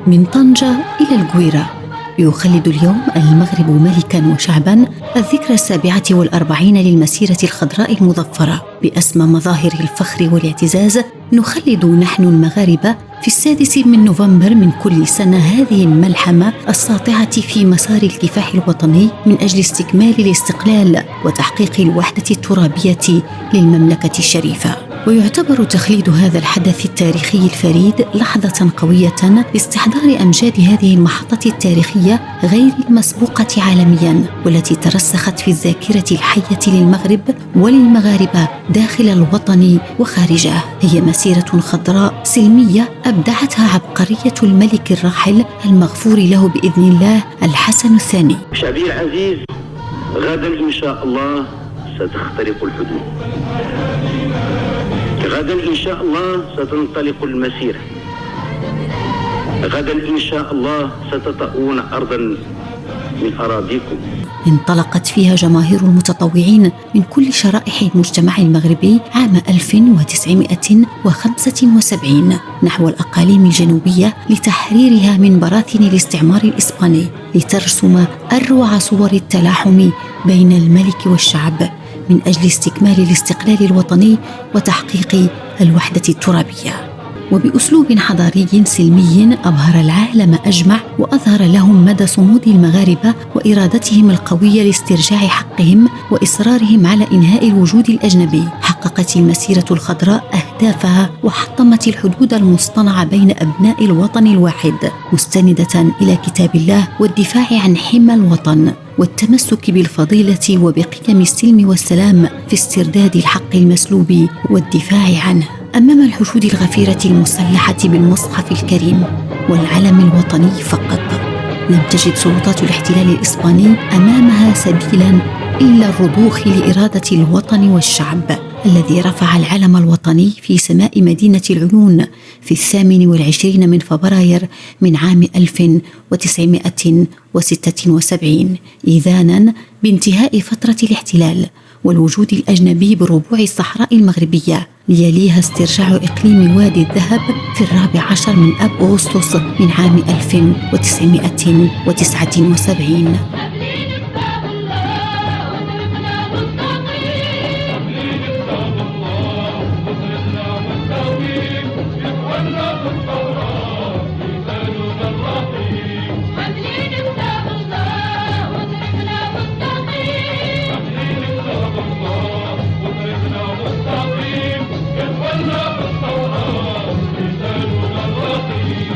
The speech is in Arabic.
من طنجة إلى القويرة يخلد اليوم المغرب ملكاً وشعباً الذكرى 47 للمسيرة الخضراء المظفرة بأسمى مظاهر الفخر والاعتزاز. نخلد نحن المغاربة في 6 نوفمبر من كل سنة هذه الملحمة الساطعة في مسار الكفاح الوطني من أجل استكمال الاستقلال وتحقيق الوحدة الترابية للمملكة الشريفة. ويعتبر تخليد هذا الحدث التاريخي الفريد لحظة قوية لاستحضار أمجاد هذه المحطة التاريخية غير المسبوقة عالميا، والتي ترسخت في الذاكرة الحية للمغرب وللمغاربة داخل الوطن وخارجه. هي مسيرة خضراء سلمية أبدعتها عبقرية الملك الراحل المغفور له بإذن الله الحسن الثاني. شعبي العزيز، غدا إن شاء الله ستخترق الحدود، غدا إن شاء الله ستنطلق المسيرة، غدا إن شاء الله ستطؤون أرضا من أراضيكم. انطلقت فيها جماهير المتطوعين من كل شرائح المجتمع المغربي عام 1975 نحو الأقاليم الجنوبية لتحريرها من براثن الاستعمار الإسباني، لترسم أروع صور التلاحم بين الملك والشعب من أجل استكمال الاستقلال الوطني وتحقيق الوحدة الترابية. وبأسلوب حضاري سلمي أبهر العالم أجمع وأظهر لهم مدى صمود المغاربة وإرادتهم القوية لاسترجاع حقهم وإصرارهم على إنهاء الوجود الأجنبي. حققت المسيرة الخضراء أهدافها وحطمت الحدود المصطنعة بين أبناء الوطن الواحد، مستندة إلى كتاب الله والدفاع عن حمى الوطن والتمسك بالفضيلة وبقيم السلم والسلام في استرداد الحق المسلوب والدفاع عنه. أمام الحشود الغفيرة المسلحة بالمصحف الكريم والعلم الوطني فقط، لم تجد سلطات الاحتلال الإسباني أمامها سبيلا إلا الرضوخ لإرادة الوطن والشعب الذي رفع العلم الوطني في سماء مدينة العيون في 28 من فبراير من عام 1976 إذانا بانتهاء فترة الاحتلال والوجود الأجنبي بربوع الصحراء المغربية، ليليها استرجاع إقليم وادي الذهب في 14 من أغسطس من عام 1979.